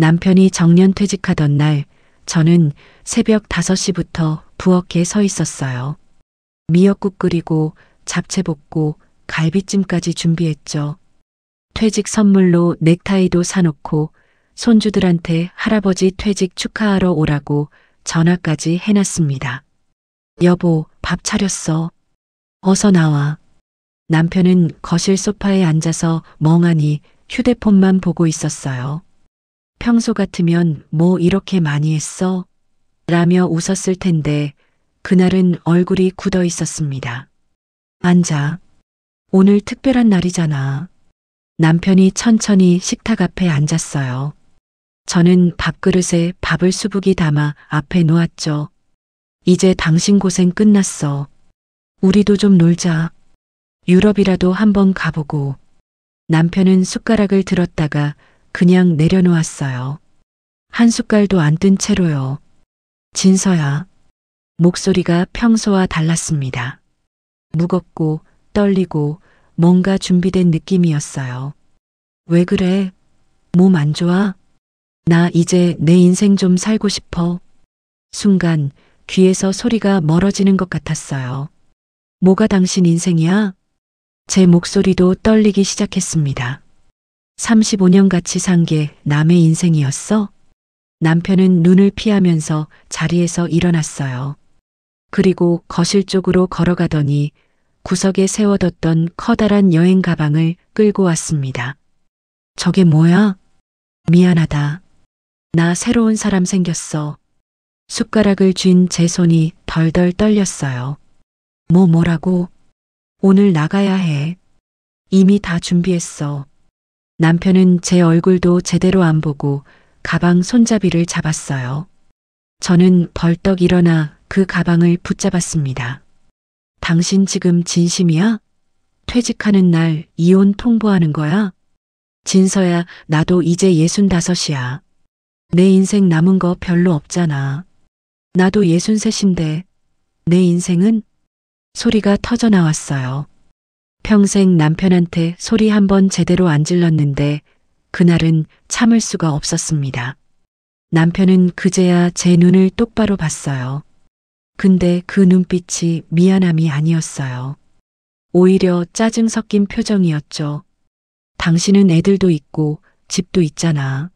남편이 정년퇴직하던 날 저는 새벽 5시부터 부엌에 서 있었어요. 미역국 끓이고 잡채 볶고 갈비찜까지 준비했죠. 퇴직 선물로 넥타이도 사놓고 손주들한테 할아버지 퇴직 축하하러 오라고 전화까지 해놨습니다. 여보, 밥 차렸어. 어서 나와. 남편은 거실 소파에 앉아서 멍하니 휴대폰만 보고 있었어요. 평소 같으면 뭐 이렇게 많이 했어? 라며 웃었을 텐데 그날은 얼굴이 굳어 있었습니다. 앉아. 오늘 특별한 날이잖아. 남편이 천천히 식탁 앞에 앉았어요. 저는 밥그릇에 밥을 수북이 담아 앞에 놓았죠. 이제 당신 고생 끝났어. 우리도 좀 놀자. 유럽이라도 한번 가보고. 남편은 숟가락을 들었다가 그냥 내려놓았어요. 한 숟갈도 안 뜬 채로요. 진서야. 목소리가 평소와 달랐습니다. 무겁고 떨리고 뭔가 준비된 느낌이었어요. 왜 그래? 몸 안 좋아? 나 이제 내 인생 좀 살고 싶어. 순간 귀에서 소리가 멀어지는 것 같았어요. 뭐가 당신 인생이야? 제 목소리도 떨리기 시작했습니다. 35년 같이 산 게 남의 인생이었어? 남편은 눈을 피하면서 자리에서 일어났어요. 그리고 거실 쪽으로 걸어가더니 구석에 세워뒀던 커다란 여행 가방을 끌고 왔습니다. 저게 뭐야? 미안하다. 나 새로운 사람 생겼어. 숟가락을 쥔 제 손이 덜덜 떨렸어요. 뭐라고? 오늘 나가야 해. 이미 다 준비했어. 남편은 제 얼굴도 제대로 안 보고 가방 손잡이를 잡았어요. 저는 벌떡 일어나 그 가방을 붙잡았습니다. 당신 지금 진심이야? 퇴직하는 날 이혼 통보하는 거야? 진서야, 나도 이제 65이야. 내 인생 남은 거 별로 없잖아. 나도 63인데 내 인생은? 소리가 터져 나왔어요. 평생 남편한테 소리 한 번 제대로 안 질렀는데 그날은 참을 수가 없었습니다. 남편은 그제야 제 눈을 똑바로 봤어요. 근데 그 눈빛이 미안함이 아니었어요. 오히려 짜증 섞인 표정이었죠. 당신은 애들도 있고 집도 있잖아.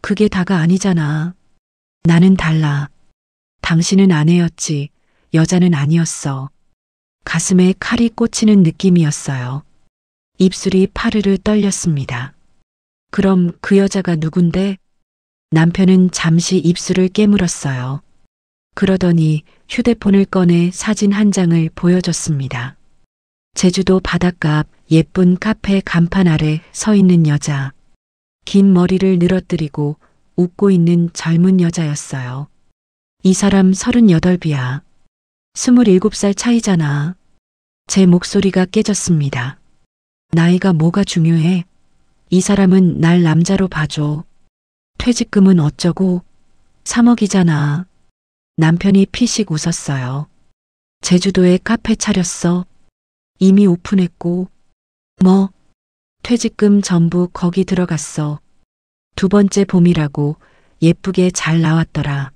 그게 다가 아니잖아. 나는 달라. 당신은 아내였지, 여자는 아니었어. 가슴에 칼이 꽂히는 느낌이었어요. 입술이 파르르 떨렸습니다. 그럼 그 여자가 누군데? 남편은 잠시 입술을 깨물었어요. 그러더니 휴대폰을 꺼내 사진 한 장을 보여줬습니다. 제주도 바닷가 앞 예쁜 카페 간판 아래 서 있는 여자. 긴 머리를 늘어뜨리고 웃고 있는 젊은 여자였어요. 이 사람 38이야. 27살 차이잖아. 제 목소리가 깨졌습니다. 나이가 뭐가 중요해? 이 사람은 날 남자로 봐줘. 퇴직금은 어쩌고? 3억이잖아. 남편이 피식 웃었어요. 제주도에 카페 차렸어. 이미 오픈했고. 뭐? 퇴직금 전부 거기 들어갔어. 두 번째 봄이라고 예쁘게 잘 나왔더라.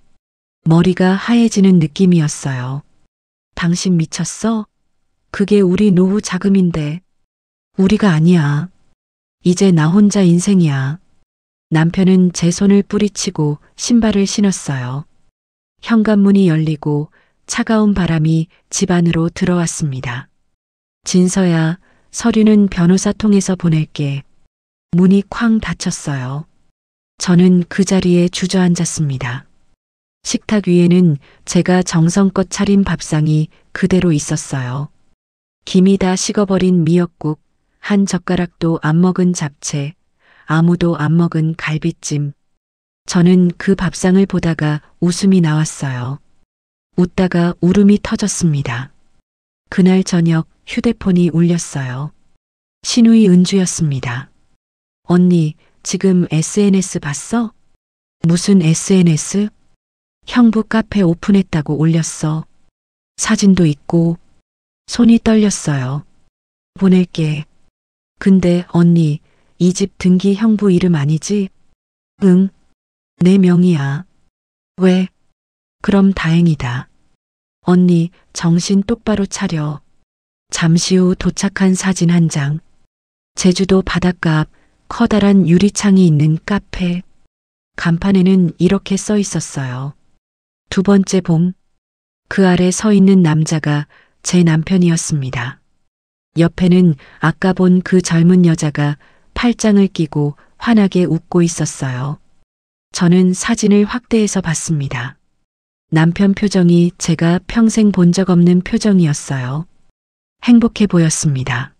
머리가 하얘지는 느낌이었어요. 당신 미쳤어? 그게 우리 노후 자금인데. 우리가 아니야. 이제 나 혼자 인생이야. 남편은 제 손을 뿌리치고 신발을 신었어요. 현관문이 열리고 차가운 바람이 집 안으로 들어왔습니다. 진서야, 서류는 변호사 통해서 보낼게. 문이 쾅 닫혔어요. 저는 그 자리에 주저앉았습니다. 식탁 위에는 제가 정성껏 차린 밥상이 그대로 있었어요. 김이 다 식어버린 미역국, 한 젓가락도 안 먹은 잡채, 아무도 안 먹은 갈비찜. 저는 그 밥상을 보다가 웃음이 나왔어요. 웃다가 울음이 터졌습니다. 그날 저녁 휴대폰이 울렸어요. 신우이 은주였습니다. 언니, 지금 SNS 봤어? 무슨 SNS? 형부 카페 오픈했다고 올렸어. 사진도 있고. 손이 떨렸어요. 보낼게. 근데 언니, 이 집 등기 형부 이름 아니지? 응, 내 명의야. 왜? 그럼 다행이다. 언니, 정신 똑바로 차려. 잠시 후 도착한 사진 한 장. 제주도 바닷가 앞 커다란 유리창이 있는 카페. 간판에는 이렇게 써 있었어요. 두 번째 봄. 그 아래 서 있는 남자가 제 남편이었습니다. 옆에는 아까 본 그 젊은 여자가 팔짱을 끼고 환하게 웃고 있었어요. 저는 사진을 확대해서 봤습니다. 남편 표정이 제가 평생 본 적 없는 표정이었어요. 행복해 보였습니다.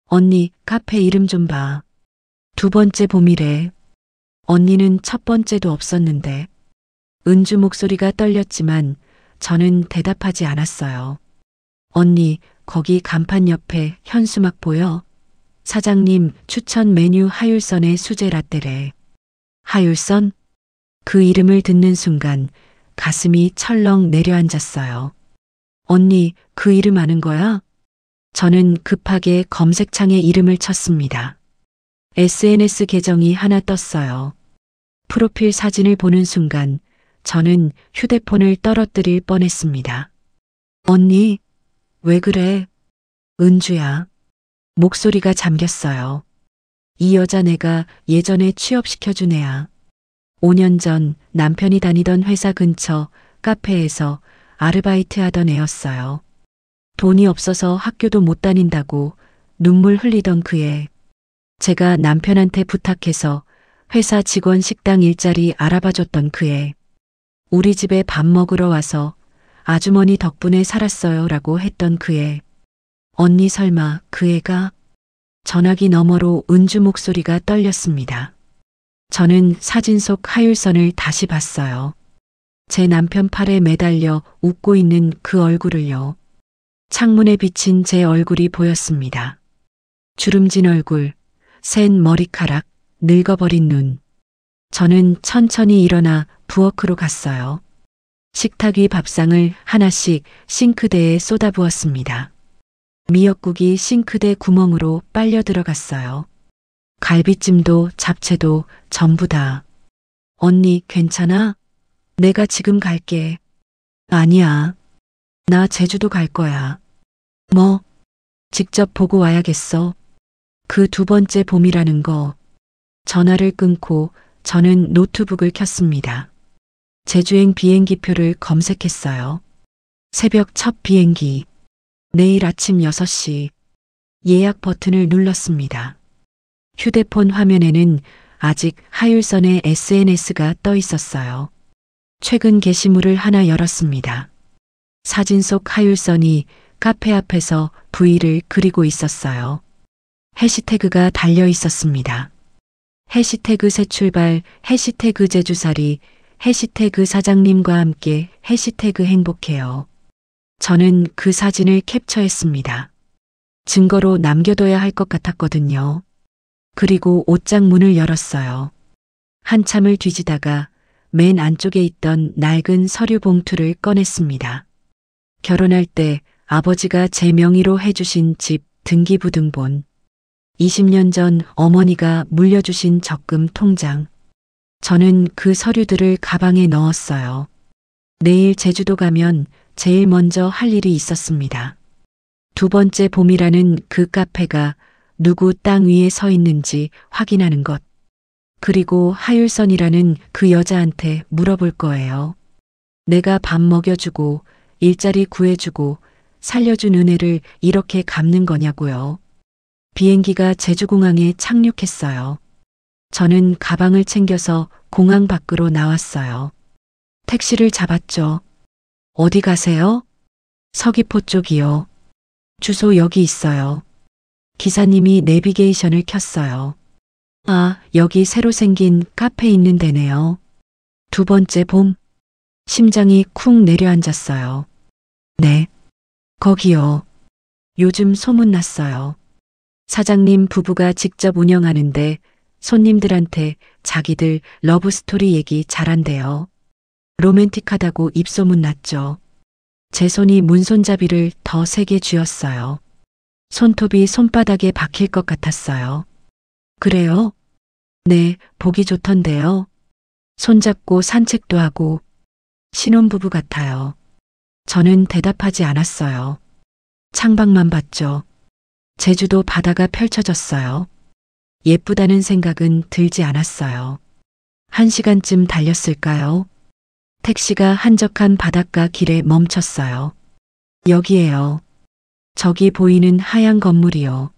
언니, 카페 이름 좀 봐. 두 번째 봄이래. 언니는 첫 번째도 없었는데. 은주 목소리가 떨렸지만 저는 대답하지 않았어요. 언니, 거기 간판 옆에 현수막 보여? 사장님 추천 메뉴 하율선의 수제 라떼래. 하율선? 그 이름을 듣는 순간 가슴이 철렁 내려앉았어요. 언니, 그 이름 아는 거야? 저는 급하게 검색창에 이름을 쳤습니다. SNS 계정이 하나 떴어요. 프로필 사진을 보는 순간 저는 휴대폰을 떨어뜨릴 뻔했습니다. 언니, 왜 그래? 은주야. 목소리가 잠겼어요. 이 여자 내가 예전에 취업시켜준 애야. 5년 전 남편이 다니던 회사 근처 카페에서 아르바이트 하던 애였어요. 돈이 없어서 학교도 못 다닌다고 눈물 흘리던 그 애. 제가 남편한테 부탁해서 회사 직원 식당 일자리 알아봐줬던 그 애. 우리 집에 밥 먹으러 와서 아주머니 덕분에 살았어요 라고 했던 그 애. 언니 설마 그 애가? 전화기 너머로 은주 목소리가 떨렸습니다. 저는 사진 속 하율선을 다시 봤어요. 제 남편 팔에 매달려 웃고 있는 그 얼굴을요. 창문에 비친 제 얼굴이 보였습니다. 주름진 얼굴, 센 머리카락, 늙어버린 눈. 저는 천천히 일어나 부엌으로 갔어요. 식탁 위 밥상을 하나씩 싱크대에 쏟아부었습니다. 미역국이 싱크대 구멍으로 빨려 들어갔어요. 갈비찜도 잡채도 전부 다. 언니, 괜찮아? 내가 지금 갈게. 아니야. 나 제주도 갈 거야. 뭐? 직접 보고 와야겠어. 그 두 번째 봄이라는 거. 전화를 끊고 저는 노트북을 켰습니다. 제주행 비행기표를 검색했어요. 새벽 첫 비행기. 내일 아침 6시. 예약 버튼을 눌렀습니다. 휴대폰 화면에는 아직 하율선의 SNS가 떠 있었어요. 최근 게시물을 하나 열었습니다. 사진 속 하율선이 카페 앞에서 V를 그리고 있었어요. 해시태그가 달려 있었습니다. 해시태그 새출발, 해시태그 제주살이, 해시태그 사장님과 함께, 해시태그 행복해요. 저는 그 사진을 캡처했습니다. 증거로 남겨둬야 할 것 같았거든요. 그리고 옷장 문을 열었어요. 한참을 뒤지다가 맨 안쪽에 있던 낡은 서류 봉투를 꺼냈습니다. 결혼할 때 아버지가 제 명의로 해주신 집 등기부등본. 20년 전 어머니가 물려주신 적금 통장. 저는 그 서류들을 가방에 넣었어요. 내일 제주도 가면 제일 먼저 할 일이 있었습니다. 두 번째 봄이라는 그 카페가 누구 땅 위에 서 있는지 확인하는 것. 그리고 하율선이라는 그 여자한테 물어볼 거예요. 내가 밥 먹여주고 일자리 구해주고 살려준 은혜를 이렇게 갚는 거냐고요. 비행기가 제주공항에 착륙했어요. 저는 가방을 챙겨서 공항 밖으로 나왔어요. 택시를 잡았죠. 어디 가세요? 서귀포 쪽이요. 주소 여기 있어요. 기사님이 내비게이션을 켰어요. 아, 여기 새로 생긴 카페 있는 데네요. 두 번째 봄. 심장이 쿵 내려앉았어요. 네. 거기요. 요즘 소문났어요. 사장님 부부가 직접 운영하는데 손님들한테 자기들 러브스토리 얘기 잘한대요. 로맨틱하다고 입소문 났죠. 제 손이 문손잡이를 더 세게 쥐었어요. 손톱이 손바닥에 박힐 것 같았어요. 그래요? 네, 보기 좋던데요. 손잡고 산책도 하고 신혼부부 같아요. 저는 대답하지 않았어요. 창밖만 봤죠. 제주도 바다가 펼쳐졌어요. 예쁘다는 생각은 들지 않았어요. 1시간쯤 달렸을까요? 택시가 한적한 바닷가 길에 멈췄어요. 여기에요. 저기 보이는 하얀 건물이요.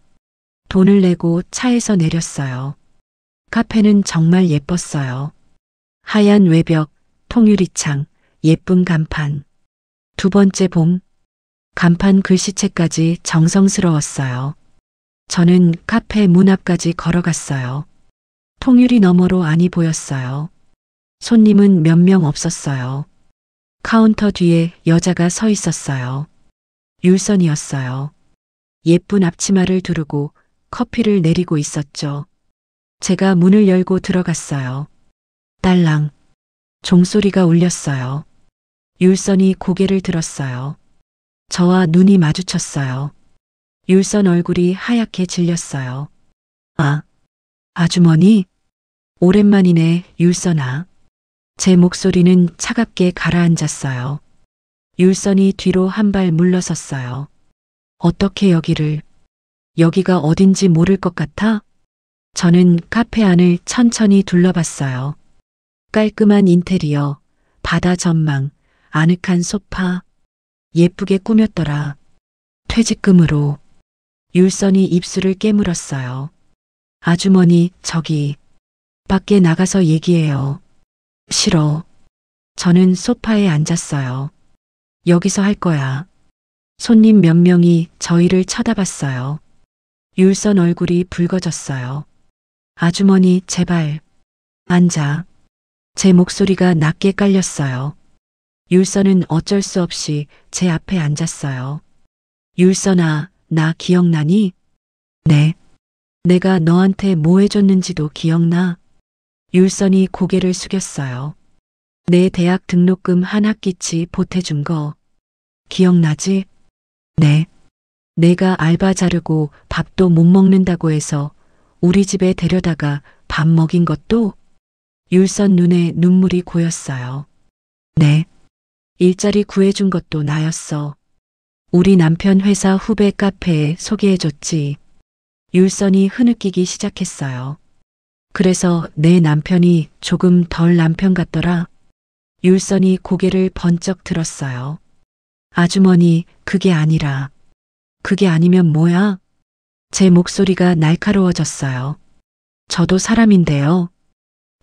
돈을 내고 차에서 내렸어요. 카페는 정말 예뻤어요. 하얀 외벽, 통유리창, 예쁜 간판. 두 번째 봄, 간판 글씨체까지 정성스러웠어요. 저는 카페 문 앞까지 걸어갔어요. 통유리 너머로 안이 보였어요. 손님은 몇 명 없었어요. 카운터 뒤에 여자가 서 있었어요. 율선이었어요. 예쁜 앞치마를 두르고 커피를 내리고 있었죠. 제가 문을 열고 들어갔어요. 딸랑. 종소리가 울렸어요. 율선이 고개를 들었어요. 저와 눈이 마주쳤어요. 율선 얼굴이 하얗게 질렸어요. 아, 아주머니? 오랜만이네, 율선아. 제 목소리는 차갑게 가라앉았어요. 율선이 뒤로 한 발 물러섰어요. 어떻게 여기를? 여기가 어딘지 모를 것 같아? 저는 카페 안을 천천히 둘러봤어요. 깔끔한 인테리어, 바다 전망, 아늑한 소파. 예쁘게 꾸몄더라. 퇴직금으로. 율선이 입술을 깨물었어요. 아주머니, 저기. 밖에 나가서 얘기해요. 싫어. 저는 소파에 앉았어요. 여기서 할 거야. 손님 몇 명이 저희를 쳐다봤어요. 율선 얼굴이 붉어졌어요. 아주머니, 제발. 앉아. 제 목소리가 낮게 깔렸어요. 율선은 어쩔 수 없이 제 앞에 앉았어요. 율선아, 나 기억나니? 네. 내가 너한테 뭐 해줬는지도 기억나? 율선이 고개를 숙였어요. 내 대학 등록금 한 학기치 보태준 거. 기억나지? 네. 내가 알바 자르고 밥도 못 먹는다고 해서 우리 집에 데려다가 밥 먹인 것도? 율선 눈에 눈물이 고였어요. 네. 일자리 구해준 것도 나였어. 우리 남편 회사 후배 카페에 소개해줬지. 율선이 흐느끼기 시작했어요. 그래서 내 남편이 조금 덜 남편 같더라. 율선이 고개를 번쩍 들었어요. 아주머니, 그게 아니라. 그게 아니면 뭐야? 제 목소리가 날카로워졌어요. 저도 사람인데요.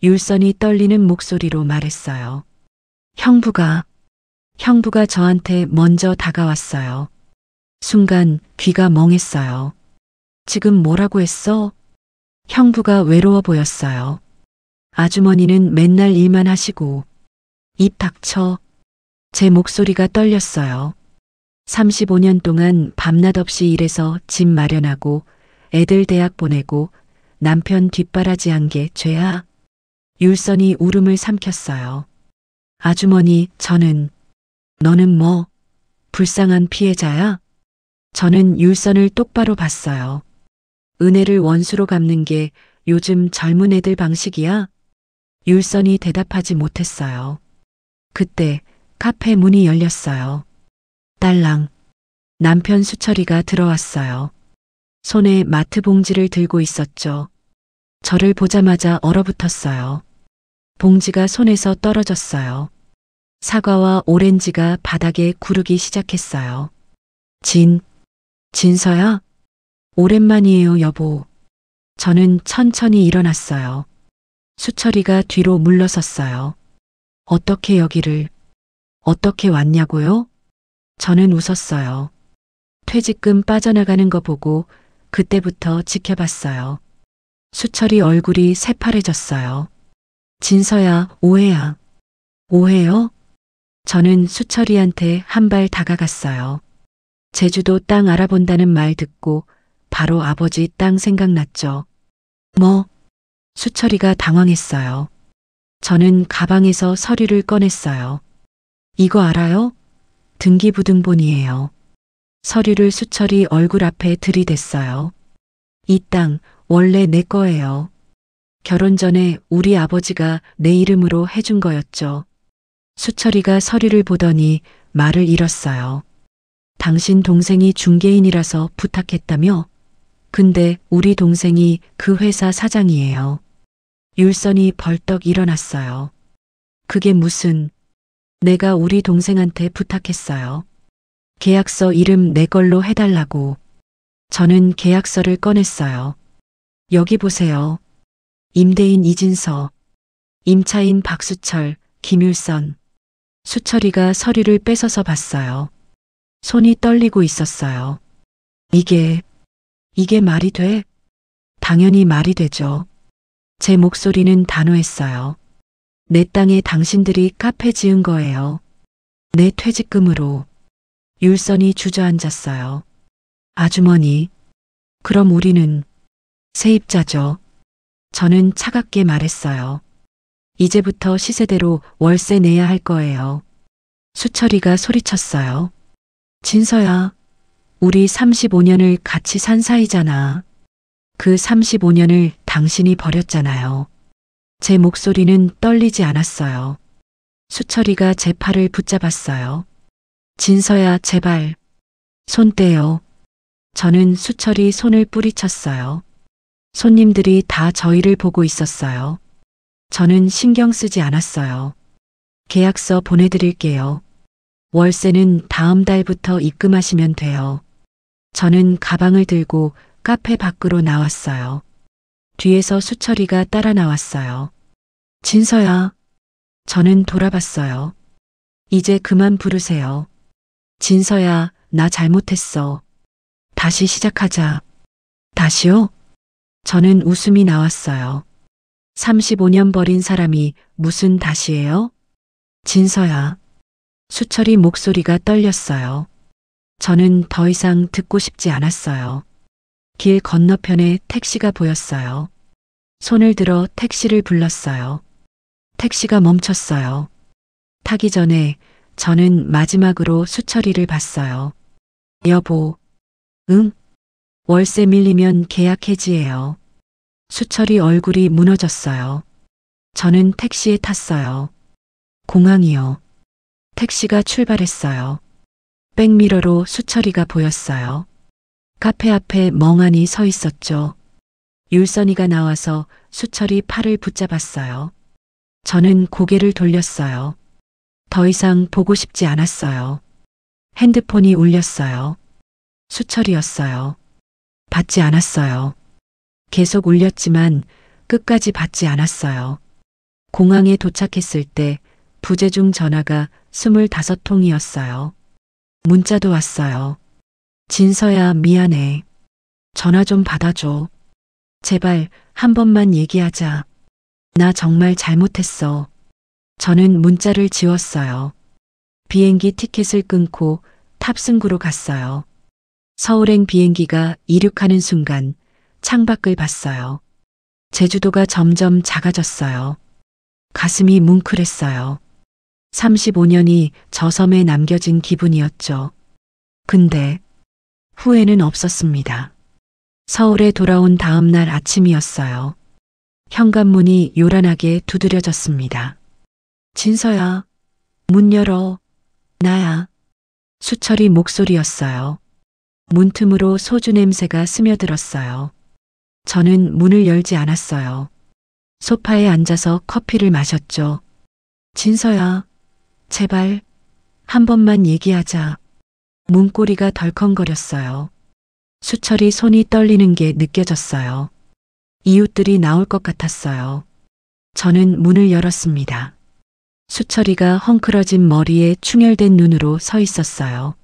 율선이 떨리는 목소리로 말했어요. 형부가 저한테 먼저 다가왔어요. 순간 귀가 멍했어요. 지금 뭐라고 했어? 형부가 외로워 보였어요. 아주머니는 맨날 일만 하시고. 입 닥쳐. 제 목소리가 떨렸어요. 35년 동안 밤낮 없이 일해서 집 마련하고 애들 대학 보내고 남편 뒷바라지한 게 죄야? 율선이 울음을 삼켰어요. 아주머니, 너는 뭐, 불쌍한 피해자야? 저는 율선을 똑바로 봤어요. 은혜를 원수로 갚는 게 요즘 젊은 애들 방식이야? 율선이 대답하지 못했어요. 그때 카페 문이 열렸어요. 딸랑. 남편 수철이가 들어왔어요. 손에 마트 봉지를 들고 있었죠. 저를 보자마자 얼어붙었어요. 봉지가 손에서 떨어졌어요. 사과와 오렌지가 바닥에 구르기 시작했어요. 진서야? 오랜만이에요, 여보. 저는 천천히 일어났어요. 수철이가 뒤로 물러섰어요. 어떻게 여기를, 어떻게 왔냐고요? 저는 웃었어요. 퇴직금 빠져나가는 거 보고 그때부터 지켜봤어요. 수철이 얼굴이 새파래졌어요. 진서야, 오해야. 오해요? 저는 수철이한테 한 발 다가갔어요. 제주도 땅 알아본다는 말 듣고 바로 아버지 땅 생각났죠. 뭐? 수철이가 당황했어요. 저는 가방에서 서류를 꺼냈어요. 이거 알아요? 등기부등본이에요. 서류를 수철이 얼굴 앞에 들이댔어요. 이 땅 원래 내 거예요. 결혼 전에 우리 아버지가 내 이름으로 해준 거였죠. 수철이가 서류를 보더니 말을 잃었어요. 당신 동생이 중개인이라서 부탁했다며? 근데 우리 동생이 그 회사 사장이에요. 율선이 벌떡 일어났어요. 그게 무슨, 내가 우리 동생한테 부탁했어요. 계약서 이름 내 걸로 해달라고. 저는 계약서를 꺼냈어요. 여기 보세요. 임대인 이진서, 임차인 박수철, 김율선. 수철이가 서류를 뺏어서 봤어요. 손이 떨리고 있었어요. 이게 말이 돼? 당연히 말이 되죠. 제 목소리는 단호했어요. 내 땅에 당신들이 카페 지은 거예요. 내 퇴직금으로. 율선이 주저앉았어요. 아주머니, 그럼 우리는 세입자죠. 저는 차갑게 말했어요. 이제부터 시세대로 월세 내야 할 거예요. 수철이가 소리쳤어요. 진서야, 우리 35년을 같이 산 사이잖아. 그 35년을 당신이 버렸잖아요. 제 목소리는 떨리지 않았어요. 수철이가 제 팔을 붙잡았어요. 진서야, 제발. 손 떼요. 저는 수철이 손을 뿌리쳤어요. 손님들이 다 저희를 보고 있었어요. 저는 신경 쓰지 않았어요. 계약서 보내드릴게요. 월세는 다음 달부터 입금하시면 돼요. 저는 가방을 들고 카페 밖으로 나왔어요. 뒤에서 수철이가 따라 나왔어요. 진서야. 저는 돌아봤어요. 이제 그만 부르세요. 진서야, 나 잘못했어. 다시 시작하자. 다시요? 저는 웃음이 나왔어요. 35년 버린 사람이 무슨 다시예요? 진서야. 수철이 목소리가 떨렸어요. 저는 더 이상 듣고 싶지 않았어요. 길 건너편에 택시가 보였어요. 손을 들어 택시를 불렀어요. 택시가 멈췄어요. 타기 전에 저는 마지막으로 수철이를 봤어요. 여보. 응? 월세 밀리면 계약 해지해요. 수철이 얼굴이 무너졌어요. 저는 택시에 탔어요. 공항이요. 택시가 출발했어요. 백미러로 수철이가 보였어요. 카페 앞에 멍하니 서 있었죠. 율선이가 나와서 수철이 팔을 붙잡았어요. 저는 고개를 돌렸어요. 더 이상 보고 싶지 않았어요. 핸드폰이 울렸어요. 수철이었어요. 받지 않았어요. 계속 울렸지만 끝까지 받지 않았어요. 공항에 도착했을 때 부재중 전화가 25통이었어요. 문자도 왔어요. 진서야, 미안해. 전화 좀 받아줘. 제발 한 번만 얘기하자. 나 정말 잘못했어. 저는 문자를 지웠어요. 비행기 티켓을 끊고 탑승구로 갔어요. 서울행 비행기가 이륙하는 순간 창밖을 봤어요. 제주도가 점점 작아졌어요. 가슴이 뭉클했어요. 35년이 저 섬에 남겨진 기분이었죠. 근데 후회는 없었습니다. 서울에 돌아온 다음 날 아침이었어요. 현관문이 요란하게 두드려졌습니다. 진서야, 문 열어. 나야. 수철이 목소리였어요. 문틈으로 소주 냄새가 스며들었어요. 저는 문을 열지 않았어요. 소파에 앉아서 커피를 마셨죠. 진서야, 제발 한 번만 얘기하자. 문고리가 덜컹거렸어요. 수철이 손이 떨리는 게 느껴졌어요. 이웃들이 나올 것 같았어요. 저는 문을 열었습니다. 수철이가 헝클어진 머리에 충혈된 눈으로 서 있었어요.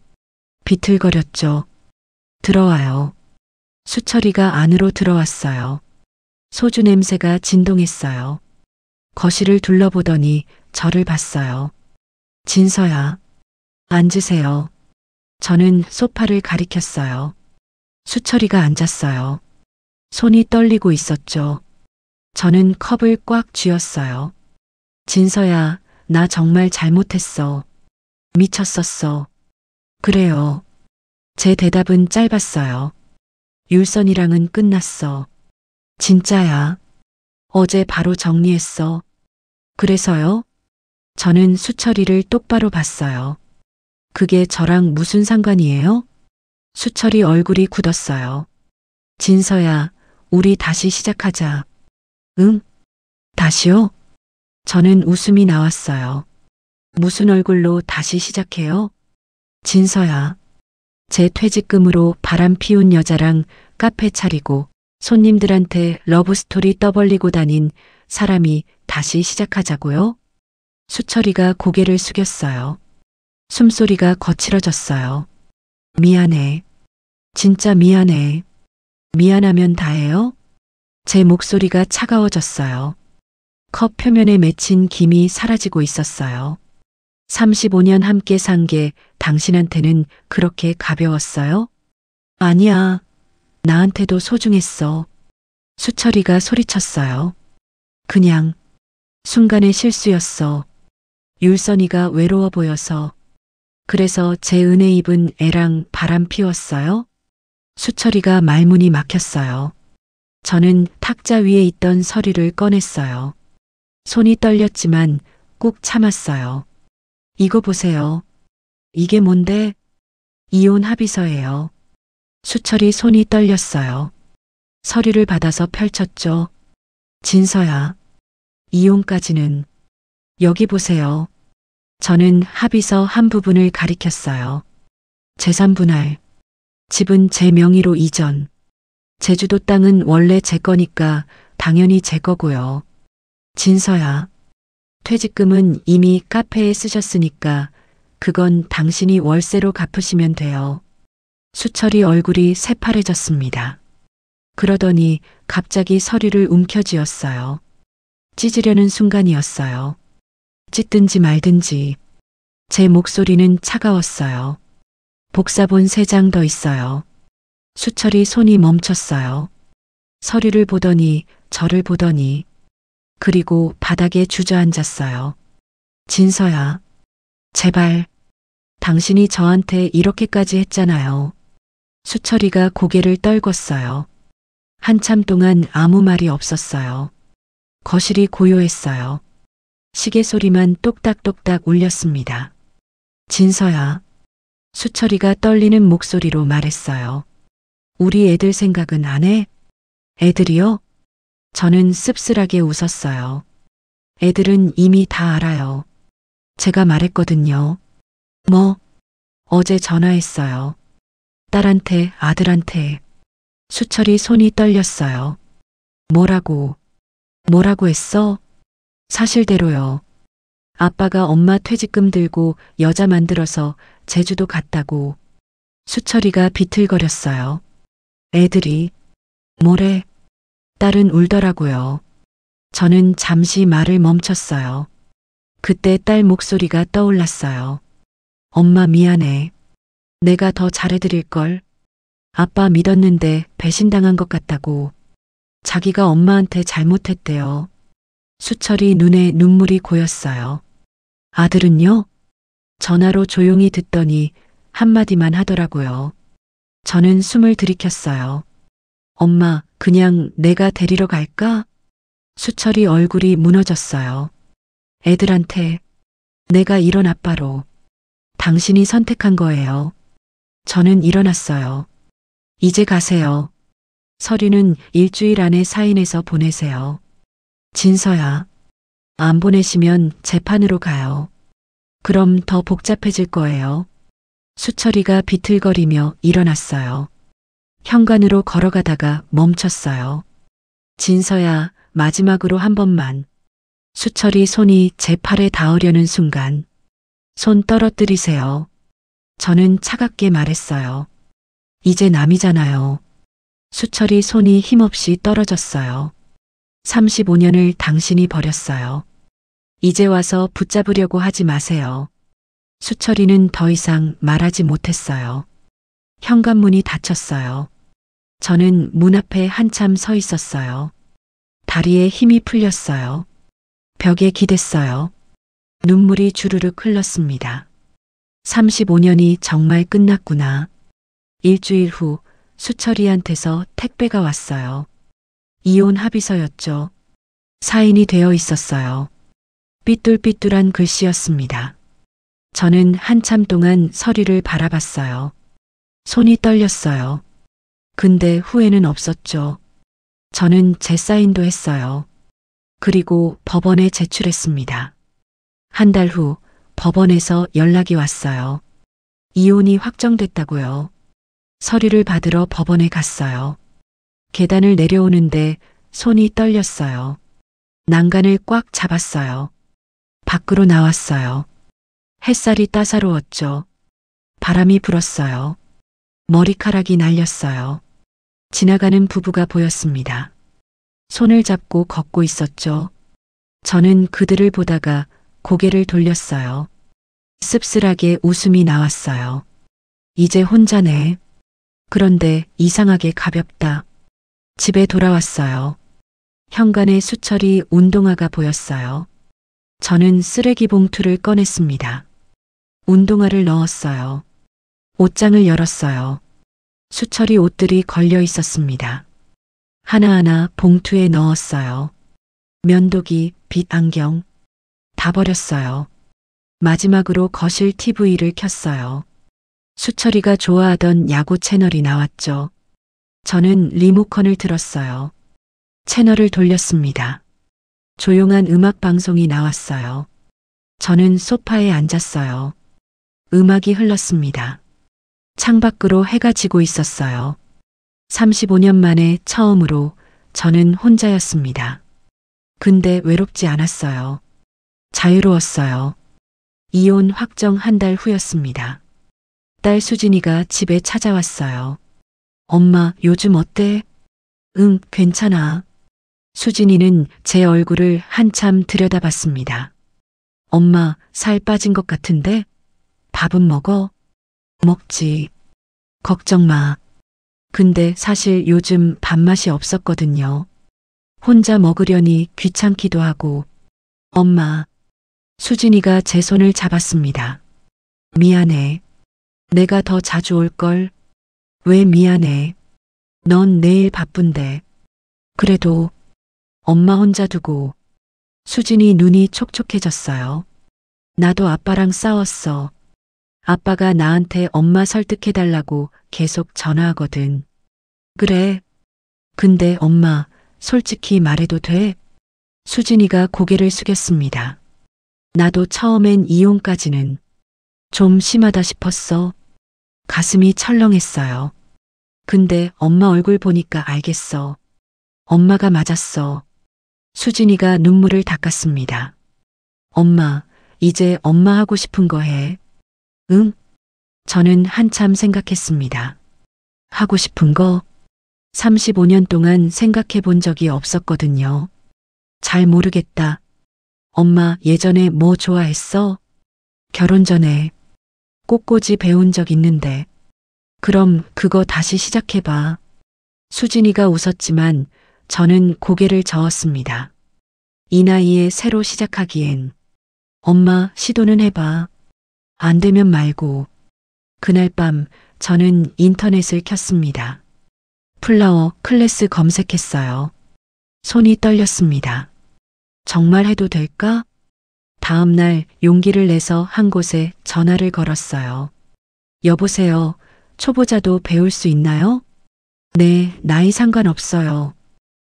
비틀거렸죠. 들어와요. 수철이가 안으로 들어왔어요. 소주 냄새가 진동했어요. 거실을 둘러보더니 저를 봤어요. 진서야, 앉으세요. 저는 소파를 가리켰어요. 수철이가 앉았어요. 손이 떨리고 있었죠. 저는 컵을 꽉 쥐었어요. 진서야, 나 정말 잘못했어. 미쳤었어. 그래요. 제 대답은 짧았어요. 율선이랑은 끝났어. 진짜야. 어제 바로 정리했어. 그래서요? 저는 수철이를 똑바로 봤어요. 그게 저랑 무슨 상관이에요? 수철이 얼굴이 굳었어요. 진서야, 우리 다시 시작하자. 응? 다시요? 저는 웃음이 나왔어요. 무슨 얼굴로 다시 시작해요? 진서야, 제 퇴직금으로 바람 피운 여자랑 카페 차리고 손님들한테 러브스토리 떠벌리고 다닌 사람이 다시 시작하자고요? 수철이가 고개를 숙였어요. 숨소리가 거칠어졌어요. 미안해. 진짜 미안해. 미안하면 다해요? 제 목소리가 차가워졌어요. 컵 표면에 맺힌 김이 사라지고 있었어요. 35년 함께 산 게 당신한테는 그렇게 가벼웠어요? 아니야. 나한테도 소중했어. 수철이가 소리쳤어요. 그냥 순간의 실수였어. 율선이가 외로워 보여서. 그래서 제 은혜 입은 애랑 바람 피웠어요? 수철이가 말문이 막혔어요. 저는 탁자 위에 있던 서류를 꺼냈어요. 손이 떨렸지만 꾹 참았어요. 이거 보세요. 이게 뭔데? 이혼 합의서예요. 수철이 손이 떨렸어요. 서류를 받아서 펼쳤죠. 진서야. 이혼까지는. 여기 보세요. 저는 합의서 한 부분을 가리켰어요. 재산 분할. 집은 제 명의로 이전. 제주도 땅은 원래 제 거니까 당연히 제 거고요. 진서야. 퇴직금은 이미 카페에 쓰셨으니까 그건 당신이 월세로 갚으시면 돼요. 수철이 얼굴이 새파래졌습니다. 그러더니 갑자기 서류를 움켜쥐었어요. 찢으려는 순간이었어요. 찢든지 말든지. 제 목소리는 차가웠어요. 복사본 3장 더 있어요. 수철이 손이 멈췄어요. 서류를 보더니 저를 보더니 그리고 바닥에 주저앉았어요. 진서야. 제발. 당신이 저한테 이렇게까지 했잖아요. 수철이가 고개를 떨궜어요. 한참 동안 아무 말이 없었어요. 거실이 고요했어요. 시계 소리만 똑딱똑딱 울렸습니다. 진서야. 수철이가 떨리는 목소리로 말했어요. 우리 애들 생각은 안 해? 애들이요? 저는 씁쓸하게 웃었어요. 애들은 이미 다 알아요. 제가 말했거든요. 뭐? 어제 전화했어요. 딸한테, 아들한테. 수철이 손이 떨렸어요. 뭐라고 했어? 사실대로요. 아빠가 엄마 퇴직금 들고 여자 만들어서 제주도 갔다고. 수철이가 비틀거렸어요. 애들이 뭐래? 딸은 울더라고요. 저는 잠시 말을 멈췄어요. 그때 딸 목소리가 떠올랐어요. 엄마 미안해. 내가 더 잘해드릴걸. 아빠 믿었는데 배신당한 것 같다고. 자기가 엄마한테 잘못했대요. 수철이 눈에 눈물이 고였어요. 아들은요? 전화로 조용히 듣더니 한마디만 하더라고요. 저는 숨을 들이켰어요. 엄마, 그냥 내가 데리러 갈까? 수철이 얼굴이 무너졌어요. 애들한테 내가 이런 아빠로. 당신이 선택한 거예요. 저는 일어났어요. 이제 가세요. 서류는 일주일 안에 사인해서 보내세요. 진서야. 안 보내시면 재판으로 가요. 그럼 더 복잡해질 거예요. 수철이가 비틀거리며 일어났어요. 현관으로 걸어가다가 멈췄어요. 진서야, 마지막으로 한 번만. 수철이 손이 제 팔에 닿으려는 순간. 손 떨어뜨리세요. 저는 차갑게 말했어요. 이제 남이잖아요. 수철이 손이 힘없이 떨어졌어요. 35년을 당신이 버렸어요. 이제 와서 붙잡으려고 하지 마세요. 수철이는 더 이상 말하지 못했어요. 현관문이 닫혔어요. 저는 문 앞에 한참 서 있었어요. 다리에 힘이 풀렸어요. 벽에 기댔어요. 눈물이 주르륵 흘렀습니다. 35년이 정말 끝났구나. 일주일 후 수철이한테서 택배가 왔어요. 이혼 합의서였죠. 사인이 되어 있었어요. 삐뚤삐뚤한 글씨였습니다. 저는 한참 동안 서류를 바라봤어요. 손이 떨렸어요. 근데 후회는 없었죠. 저는 제 사인도 했어요. 그리고 법원에 제출했습니다. 한 달 후 법원에서 연락이 왔어요. 이혼이 확정됐다고요. 서류를 받으러 법원에 갔어요. 계단을 내려오는데 손이 떨렸어요. 난간을 꽉 잡았어요. 밖으로 나왔어요. 햇살이 따사로웠죠. 바람이 불었어요. 머리카락이 날렸어요. 지나가는 부부가 보였습니다. 손을 잡고 걷고 있었죠. 저는 그들을 보다가 고개를 돌렸어요. 씁쓸하게 웃음이 나왔어요. 이제 혼자네. 그런데 이상하게 가볍다. 집에 돌아왔어요. 현관에 수철이 운동화가 보였어요. 저는 쓰레기 봉투를 꺼냈습니다. 운동화를 넣었어요. 옷장을 열었어요. 수철이 옷들이 걸려 있었습니다. 하나하나 봉투에 넣었어요. 면도기, 빗, 안경 다 버렸어요. 마지막으로 거실 TV를 켰어요. 수철이가 좋아하던 야구 채널이 나왔죠. 저는 리모컨을 들었어요. 채널을 돌렸습니다. 조용한 음악 방송이 나왔어요. 저는 소파에 앉았어요. 음악이 흘렀습니다. 창밖으로 해가 지고 있었어요. 35년 만에 처음으로 저는 혼자였습니다. 근데 외롭지 않았어요. 자유로웠어요. 이혼 확정 한 달 후였습니다. 딸 수진이가 집에 찾아왔어요. 엄마, 요즘 어때? 응, 괜찮아. 수진이는 제 얼굴을 한참 들여다봤습니다. 엄마, 살 빠진 것 같은데? 밥은 먹어? 먹지. 걱정 마. 근데 사실 요즘 밥맛이 없었거든요. 혼자 먹으려니 귀찮기도 하고. 엄마. 수진이가 제 손을 잡았습니다. 미안해. 내가 더 자주 올걸. 왜 미안해. 넌 내일 바쁜데. 그래도 엄마 혼자 두고. 수진이 눈이 촉촉해졌어요. 나도 아빠랑 싸웠어. 아빠가 나한테 엄마 설득해달라고 계속 전화하거든. 그래. 근데 엄마, 솔직히 말해도 돼? 수진이가 고개를 숙였습니다. 나도 처음엔 이혼까지는 좀 심하다 싶었어. 가슴이 철렁했어요. 근데 엄마 얼굴 보니까 알겠어. 엄마가 맞았어. 수진이가 눈물을 닦았습니다. 엄마, 이제 엄마 하고 싶은 거 해. 응? 저는 한참 생각했습니다. 하고 싶은 거? 35년 동안 생각해 본 적이 없었거든요. 잘 모르겠다. 엄마 예전에 뭐 좋아했어? 결혼 전에 꽃꽂이 배운 적 있는데. 그럼 그거 다시 시작해봐. 수진이가 웃었지만 저는 고개를 저었습니다. 이 나이에 새로 시작하기엔. 엄마 시도는 해봐. 안 되면 말고. 그날 밤 저는 인터넷을 켰습니다. 플라워 클래스 검색했어요. 손이 떨렸습니다. 정말 해도 될까? 다음 날 용기를 내서 한 곳에 전화를 걸었어요. 여보세요. 초보자도 배울 수 있나요? 네, 나이 상관없어요.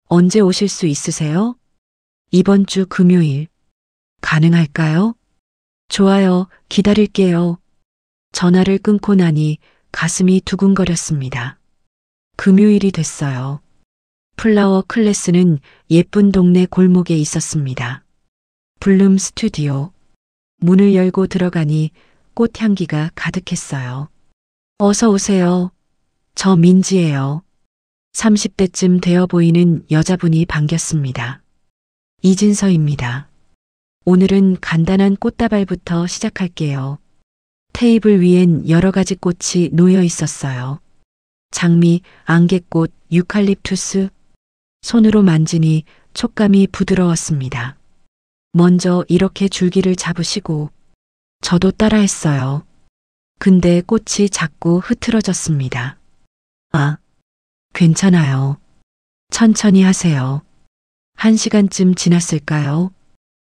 언제 오실 수 있으세요? 이번 주 금요일. 가능할까요? 좋아요. 기다릴게요. 전화를 끊고 나니 가슴이 두근거렸습니다. 금요일이 됐어요. 플라워 클래스는 예쁜 동네 골목에 있었습니다. 블룸 스튜디오. 문을 열고 들어가니 꽃향기가 가득했어요. 어서 오세요. 저 민지예요. 30대쯤 되어 보이는 여자분이 반겼습니다. 이진서입니다. 오늘은 간단한 꽃다발부터 시작할게요. 테이블 위엔 여러 가지 꽃이 놓여 있었어요. 장미, 안개꽃, 유칼립투스. 손으로 만지니 촉감이 부드러웠습니다. 먼저 이렇게 줄기를 잡으시고 저도 따라했어요. 근데 꽃이 자꾸 흐트러졌습니다. 아, 괜찮아요. 천천히 하세요. 1시간쯤 지났을까요?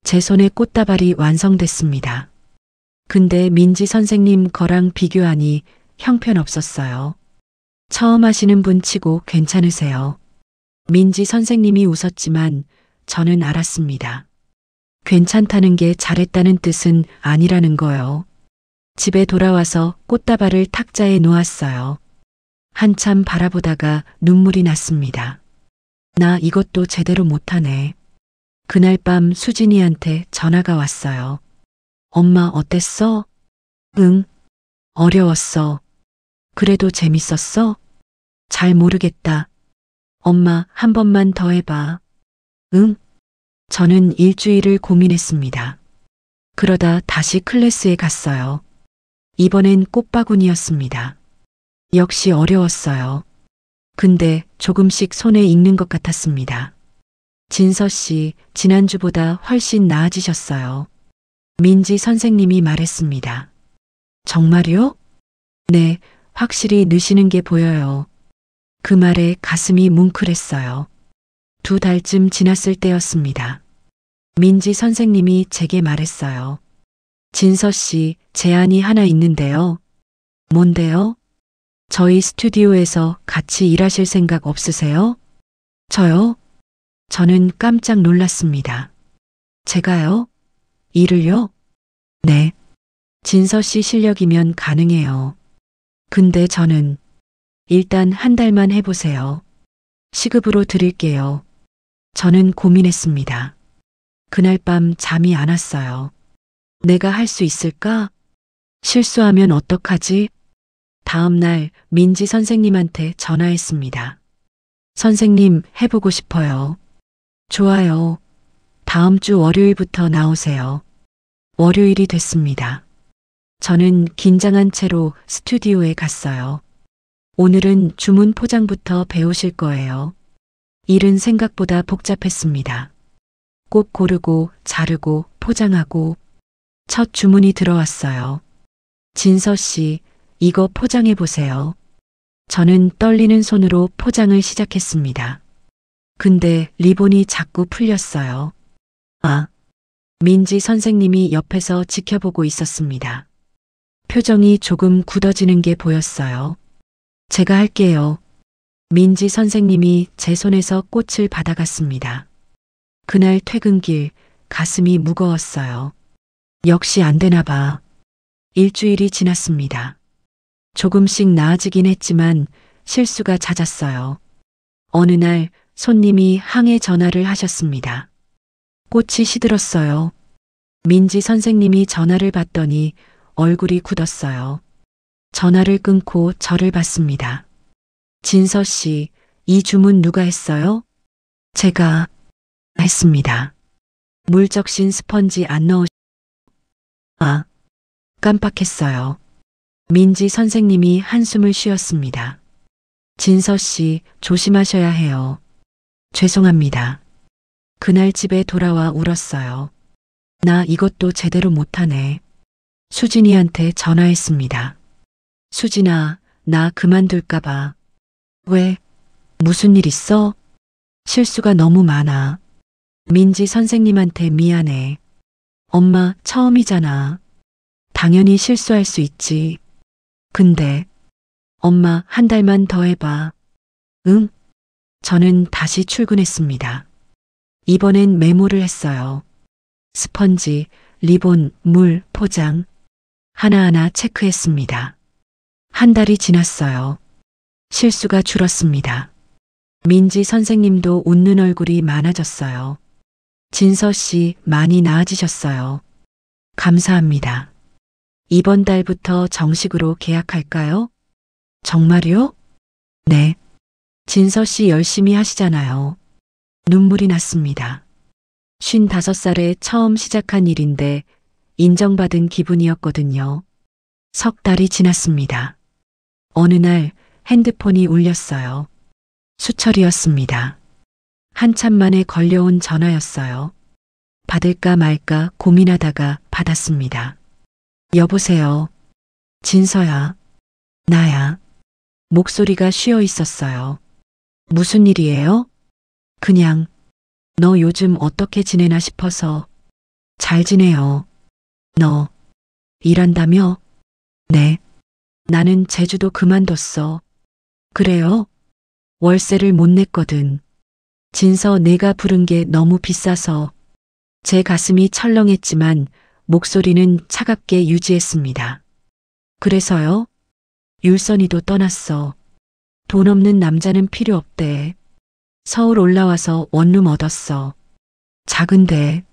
제 손에 꽃다발이 완성됐습니다. 근데 민지 선생님 거랑 비교하니 형편없었어요. 처음 하시는 분 치고 괜찮으세요. 민지 선생님이 웃었지만 저는 알았습니다. 괜찮다는 게 잘했다는 뜻은 아니라는 거요. 집에 돌아와서 꽃다발을 탁자에 놓았어요. 한참 바라보다가 눈물이 났습니다. 나 이것도 제대로 못하네. 그날 밤 수진이한테 전화가 왔어요. 엄마 어땠어? 응. 어려웠어. 그래도 재밌었어? 잘 모르겠다. 엄마 한 번만 더 해봐. 응? 저는 일주일을 고민했습니다. 그러다 다시 클래스에 갔어요. 이번엔 꽃바구니였습니다. 역시 어려웠어요. 근데 조금씩 손에 익는 것 같았습니다. 진서 씨, 지난주보다 훨씬 나아지셨어요. 민지 선생님이 말했습니다. 정말요? 네, 확실히 느시는 게 보여요. 그 말에 가슴이 뭉클했어요. 2달쯤 지났을 때였습니다. 민지 선생님이 제게 말했어요. 진서 씨, 제안이 하나 있는데요. 뭔데요? 저희 스튜디오에서 같이 일하실 생각 없으세요? 저요? 저는 깜짝 놀랐습니다. 제가요? 일을요? 네. 진서 씨 실력이면 가능해요. 근데 저는 일단 1달만 해보세요. 시급으로 드릴게요. 저는 고민했습니다. 그날 밤 잠이 안 왔어요. 내가 할 수 있을까? 실수하면 어떡하지? 다음 날 민지 선생님한테 전화했습니다. 선생님, 해보고 싶어요. 좋아요. 다음 주 월요일부터 나오세요. 월요일이 됐습니다. 저는 긴장한 채로 스튜디오에 갔어요. 오늘은 주문 포장부터 배우실 거예요. 일은 생각보다 복잡했습니다. 꽃 고르고 자르고 포장하고 첫 주문이 들어왔어요. 진서 씨, 이거 포장해 보세요. 저는 떨리는 손으로 포장을 시작했습니다. 근데 리본이 자꾸 풀렸어요. 아, 민지 선생님이 옆에서 지켜보고 있었습니다. 표정이 조금 굳어지는 게 보였어요. 제가 할게요. 민지 선생님이 제 손에서 꽃을 받아갔습니다. 그날 퇴근길 가슴이 무거웠어요. 역시 안 되나 봐. 일주일이 지났습니다. 조금씩 나아지긴 했지만 실수가 잦았어요. 어느 날 손님이 항해 전화를 하셨습니다. 꽃이 시들었어요. 민지 선생님이 전화를 받더니 얼굴이 굳었어요. 전화를 끊고 저를 봤습니다. 진서 씨, 이 주문 누가 했어요? 제가 했습니다. 물 적신 스펀지 안 넣으... 아, 깜빡했어요. 민지 선생님이 한숨을 쉬었습니다. 진서 씨, 조심하셔야 해요. 죄송합니다. 그날 집에 돌아와 울었어요. 나 이것도 제대로 못하네. 수진이한테 전화했습니다. 수진아, 나 그만둘까봐. 왜? 무슨 일 있어? 실수가 너무 많아. 민지 선생님한테 미안해. 엄마 처음이잖아. 당연히 실수할 수 있지. 근데 엄마 1달만 더 해봐. 응? 저는 다시 출근했습니다. 이번엔 메모를 했어요. 스펀지, 리본, 물, 포장. 하나하나 체크했습니다. 1달이 지났어요. 실수가 줄었습니다. 민지 선생님도 웃는 얼굴이 많아졌어요. 진서 씨 많이 나아지셨어요. 감사합니다. 이번 달부터 정식으로 계약할까요? 정말요? 네. 진서 씨 열심히 하시잖아요. 눈물이 났습니다. 55살에 처음 시작한 일인데 인정받은 기분이었거든요. 3달이 지났습니다. 어느 날 핸드폰이 울렸어요. 수철이었습니다. 한참 만에 걸려온 전화였어요. 받을까 말까 고민하다가 받았습니다. 여보세요. 진서야. 나야. 목소리가 쉬어 있었어요. 무슨 일이에요? 그냥 너 요즘 어떻게 지내나 싶어서. 잘 지내요. 너 일한다며? 네. 나는 제주도 그만뒀어. 그래요? 월세를 못 냈거든. 진서 내가 부른 게 너무 비싸서. 제 가슴이 철렁했지만 목소리는 차갑게 유지했습니다. 그래서요? 율선이도 떠났어. 돈 없는 남자는 필요 없대. 서울 올라와서 원룸 얻었어. 작은데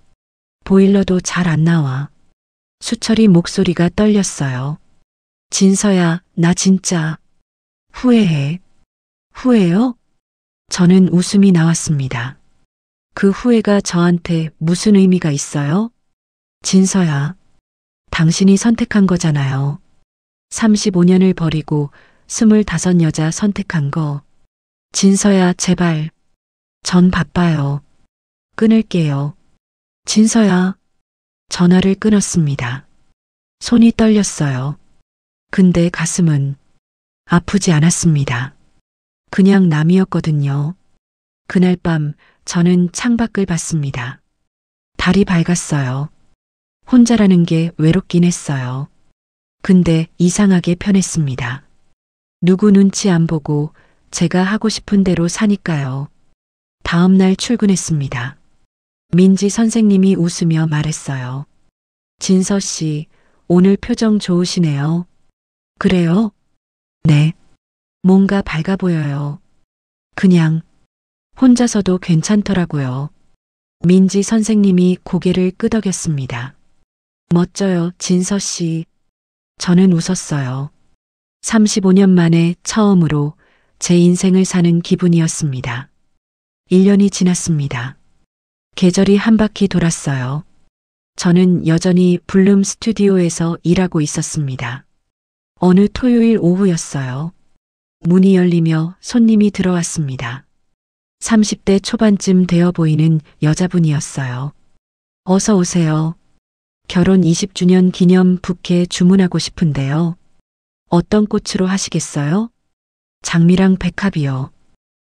보일러도 잘 안 나와. 수철이 목소리가 떨렸어요. 진서야, 나 진짜 후회해. 후회요? 저는 웃음이 나왔습니다. 그 후회가 저한테 무슨 의미가 있어요? 진서야, 당신이 선택한 거잖아요. 35년을 버리고 25 여자 선택한 거. 진서야, 제발. 전 바빠요. 끊을게요. 진서야. 전화를 끊었습니다. 손이 떨렸어요. 근데 가슴은 아프지 않았습니다. 그냥 남이었거든요. 그날 밤 저는 창밖을 봤습니다. 달이 밝았어요. 혼자라는 게 외롭긴 했어요. 근데 이상하게 편했습니다. 누구 눈치 안 보고 제가 하고 싶은 대로 사니까요. 다음 날 출근했습니다. 민지 선생님이 웃으며 말했어요. 진서 씨, 오늘 표정 좋으시네요. 그래요? 네. 뭔가 밝아 보여요. 그냥 혼자서도 괜찮더라고요. 민지 선생님이 고개를 끄덕였습니다. 멋져요, 진서 씨. 저는 웃었어요. 35년 만에 처음으로 제 인생을 사는 기분이었습니다. 1년이 지났습니다. 계절이 한 바퀴 돌았어요. 저는 여전히 블룸 스튜디오에서 일하고 있었습니다. 어느 토요일 오후였어요. 문이 열리며 손님이 들어왔습니다. 30대 초반쯤 되어 보이는 여자분이었어요. 어서 오세요. 결혼 20주년 기념 부케 주문하고 싶은데요. 어떤 꽃으로 하시겠어요? 장미랑 백합이요.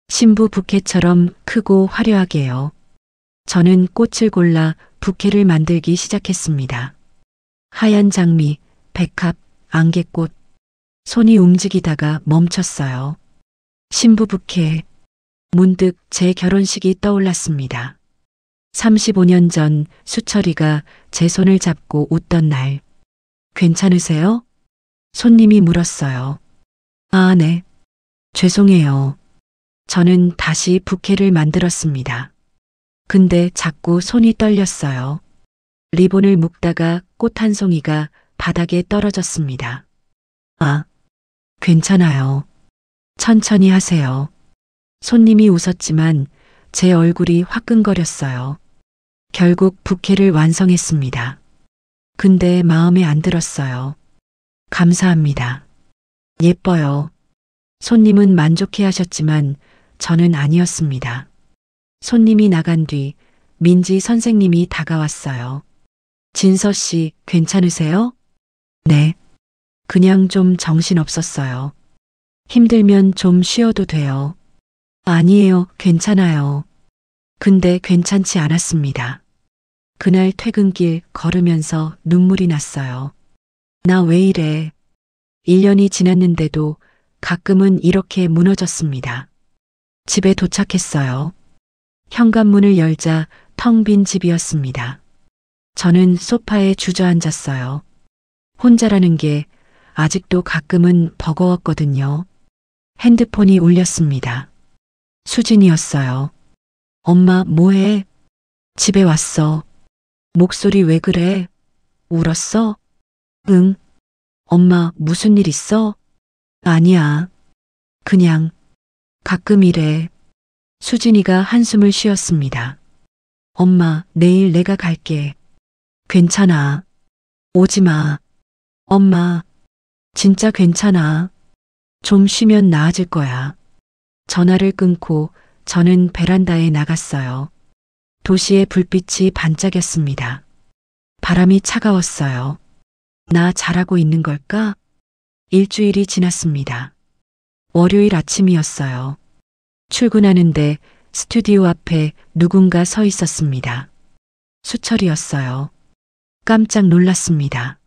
신부 부케처럼 크고 화려하게요. 저는 꽃을 골라 부케를 만들기 시작했습니다. 하얀 장미, 백합, 안개꽃. 손이 움직이다가 멈췄어요. 신부 부케. 문득 제 결혼식이 떠올랐습니다. 35년 전 수철이가 제 손을 잡고 웃던 날. 괜찮으세요? 손님이 물었어요. 아, 네. 죄송해요. 저는 다시 부케를 만들었습니다. 근데 자꾸 손이 떨렸어요. 리본을 묶다가 꽃 한 송이가 바닥에 떨어졌습니다. 아, 괜찮아요. 천천히 하세요. 손님이 웃었지만 제 얼굴이 화끈거렸어요. 결국 부케를 완성했습니다. 근데 마음에 안 들었어요. 감사합니다. 예뻐요. 손님은 만족해 하셨지만 저는 아니었습니다. 손님이 나간 뒤 민지 선생님이 다가왔어요. 진서 씨, 괜찮으세요? 네. 그냥 좀 정신없었어요. 힘들면 좀 쉬어도 돼요. 아니에요, 괜찮아요. 근데 괜찮지 않았습니다. 그날 퇴근길 걸으면서 눈물이 났어요. 나 왜 이래? 1년이 지났는데도 가끔은 이렇게 무너졌습니다. 집에 도착했어요. 현관문을 열자 텅 빈 집이었습니다. 저는 소파에 주저앉았어요. 혼자라는 게 아직도 가끔은 버거웠거든요. 핸드폰이 울렸습니다. 수진이었어요. 엄마, 뭐해? 집에 왔어. 목소리 왜 그래? 울었어? 응. 엄마, 무슨 일 있어? 아니야. 그냥 가끔 이래. 수진이가 한숨을 쉬었습니다. 엄마, 내일 내가 갈게. 괜찮아. 오지 마. 엄마, 진짜 괜찮아. 좀 쉬면 나아질 거야. 전화를 끊고 저는 베란다에 나갔어요. 도시의 불빛이 반짝였습니다. 바람이 차가웠어요. 나 잘하고 있는 걸까? 일주일이 지났습니다. 월요일 아침이었어요. 출근하는데 스튜디오 앞에 누군가 서 있었습니다. 수철이었어요. 깜짝 놀랐습니다.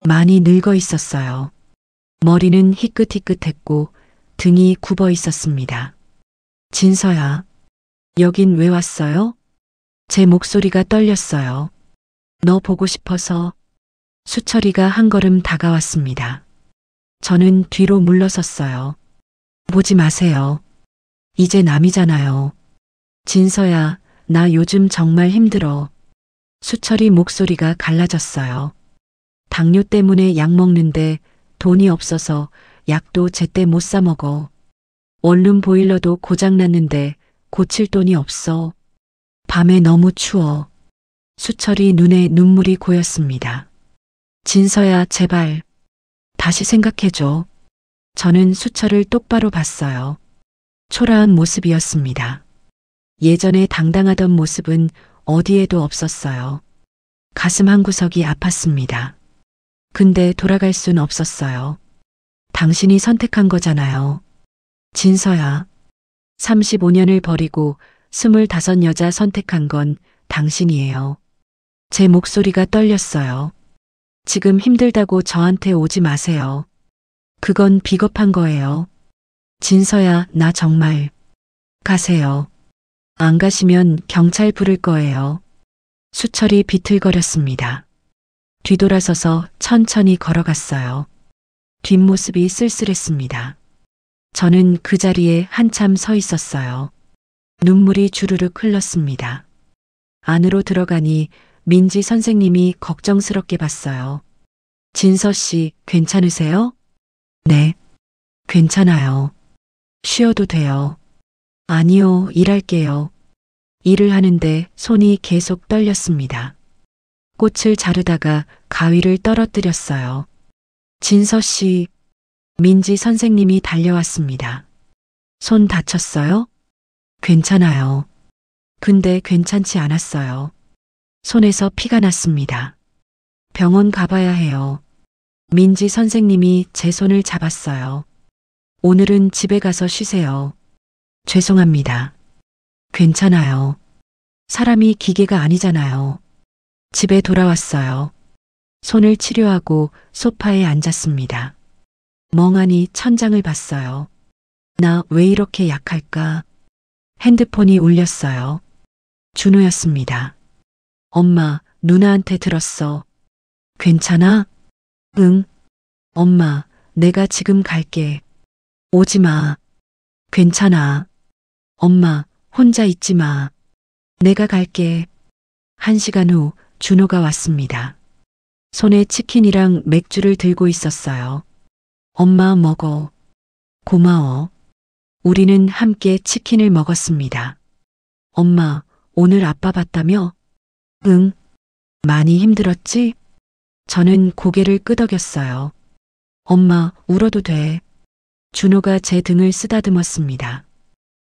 많이 늙어 있었어요. 머리는 희끗희끗했고 등이 굽어 있었습니다. 진서야, 여긴 왜 왔어요? 제 목소리가 떨렸어요. 너 보고 싶어서. 수철이가 한 걸음 다가왔습니다. 저는 뒤로 물러섰어요. 보지 마세요. 이제 남이잖아요. 진서야, 나 요즘 정말 힘들어. 수철이 목소리가 갈라졌어요. 당뇨 때문에 약 먹는데 돈이 없어서 약도 제때 못 사 먹어. 원룸 보일러도 고장났는데 고칠 돈이 없어. 밤에 너무 추워. 수철이 눈에 눈물이 고였습니다. 진서야, 제발. 다시 생각해줘. 저는 수철을 똑바로 봤어요. 초라한 모습이었습니다. 예전에 당당하던 모습은 어디에도 없었어요. 가슴 한구석이 아팠습니다. 근데 돌아갈 순 없었어요. 당신이 선택한 거잖아요. 진서야, 35년을 버리고 25 여자 선택한 건 당신이에요. 제 목소리가 떨렸어요. 지금 힘들다고 저한테 오지 마세요. 그건 비겁한 거예요. 진서야, 나 정말. 가세요. 안 가시면 경찰 부를 거예요. 수철이 비틀거렸습니다. 뒤돌아서서 천천히 걸어갔어요. 뒷모습이 쓸쓸했습니다. 저는 그 자리에 한참 서 있었어요. 눈물이 주르륵 흘렀습니다. 안으로 들어가니 민지 선생님이 걱정스럽게 봤어요. 진서 씨, 괜찮으세요? 네, 괜찮아요. 쉬어도 돼요. 아니요, 일할게요. 일을 하는데 손이 계속 떨렸습니다. 꽃을 자르다가 가위를 떨어뜨렸어요. 진서 씨, 민지 선생님이 달려왔습니다. 손 다쳤어요? 괜찮아요. 근데 괜찮지 않았어요. 손에서 피가 났습니다. 병원 가봐야 해요. 민지 선생님이 제 손을 잡았어요. 오늘은 집에 가서 쉬세요. 죄송합니다. 괜찮아요. 사람이 기계가 아니잖아요. 집에 돌아왔어요. 손을 치료하고 소파에 앉았습니다. 멍하니 천장을 봤어요. 나 왜 이렇게 약할까? 핸드폰이 울렸어요. 준호였습니다. 엄마, 누나한테 들었어. 괜찮아? 응. 엄마, 내가 지금 갈게. 오지 마. 괜찮아. 엄마, 혼자 있지 마. 내가 갈게. 1시간 후 준호가 왔습니다. 손에 치킨이랑 맥주를 들고 있었어요. 엄마, 먹어. 고마워. 우리는 함께 치킨을 먹었습니다. 엄마, 오늘 아빠 봤다며? 응. 많이 힘들었지? 저는 고개를 끄덕였어요. 엄마, 울어도 돼. 준호가 제 등을 쓰다듬었습니다.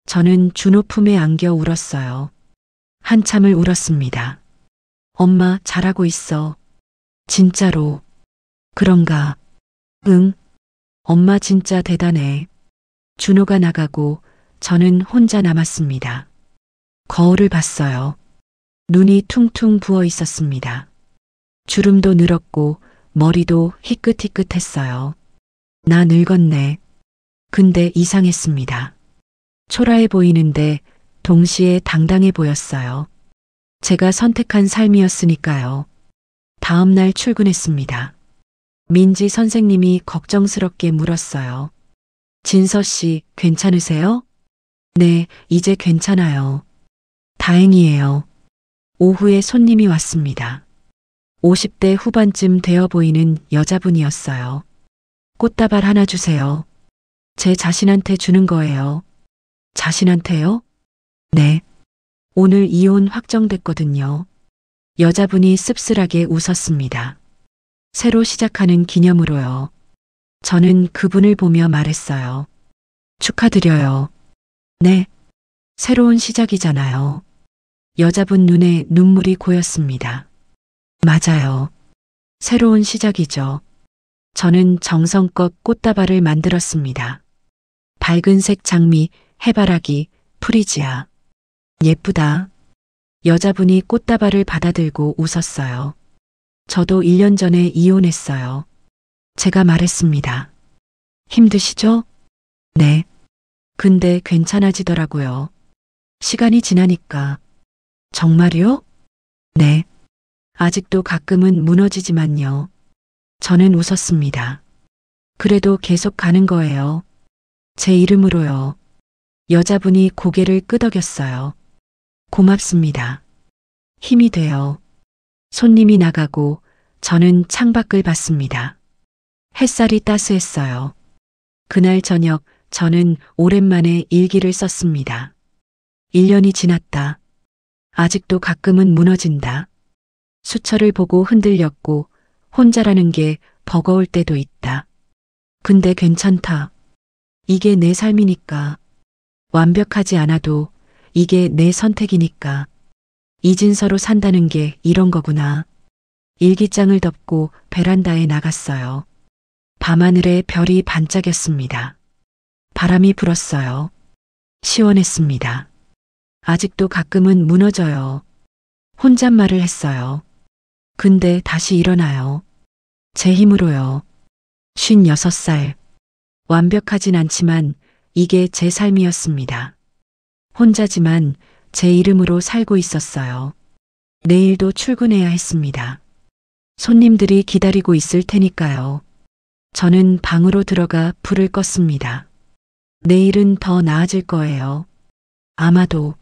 저는 준호 품에 안겨 울었어요. 한참을 울었습니다. 엄마, 잘하고 있어. 진짜로. 그런가? 응. 엄마 진짜 대단해. 준호가 나가고 저는 혼자 남았습니다. 거울을 봤어요. 눈이 퉁퉁 부어 있었습니다. 주름도 늘었고 머리도 희끗희끗했어요. 나 늙었네. 근데 이상했습니다. 초라해 보이는데 동시에 당당해 보였어요. 제가 선택한 삶이었으니까요. 다음 날 출근했습니다. 민지 선생님이 걱정스럽게 물었어요. 진서 씨, 괜찮으세요? 네, 이제 괜찮아요. 다행이에요. 오후에 손님이 왔습니다. 50대 후반쯤 되어 보이는 여자분이었어요. 꽃다발 하나 주세요. 제 자신한테 주는 거예요. 자신한테요? 네. 오늘 이혼 확정됐거든요. 여자분이 씁쓸하게 웃었습니다. 새로 시작하는 기념으로요. 저는 그분을 보며 말했어요. 축하드려요. 네. 새로운 시작이잖아요. 여자분 눈에 눈물이 고였습니다. 맞아요. 새로운 시작이죠. 저는 정성껏 꽃다발을 만들었습니다. 밝은색 장미, 해바라기, 프리지아. 예쁘다. 여자분이 꽃다발을 받아들고 웃었어요. 저도 1년 전에 이혼했어요. 제가 말했습니다. 힘드시죠? 네. 근데 괜찮아지더라고요. 시간이 지나니까. 정말요? 네. 아직도 가끔은 무너지지만요. 저는 웃었습니다. 그래도 계속 가는 거예요. 제 이름으로요. 여자분이 고개를 끄덕였어요. 고맙습니다. 힘이 돼요. 손님이 나가고 저는 창밖을 봤습니다. 햇살이 따스했어요. 그날 저녁 저는 오랜만에 일기를 썼습니다. 1년이 지났다. 아직도 가끔은 무너진다. 수철을 보고 흔들렸고 혼자라는 게 버거울 때도 있다. 근데 괜찮다. 이게 내 삶이니까. 완벽하지 않아도 이게 내 선택이니까. 이진서로 산다는 게 이런 거구나. 일기장을 덮고 베란다에 나갔어요. 밤하늘에 별이 반짝였습니다. 바람이 불었어요. 시원했습니다. 아직도 가끔은 무너져요. 혼잣말을 했어요. 근데 다시 일어나요. 제 힘으로요. 56살. 완벽하진 않지만 이게 제 삶이었습니다. 혼자지만 제 이름으로 살고 있었어요. 내일도 출근해야 했습니다. 손님들이 기다리고 있을 테니까요. 저는 방으로 들어가 불을 껐습니다. 내일은 더 나아질 거예요. 아마도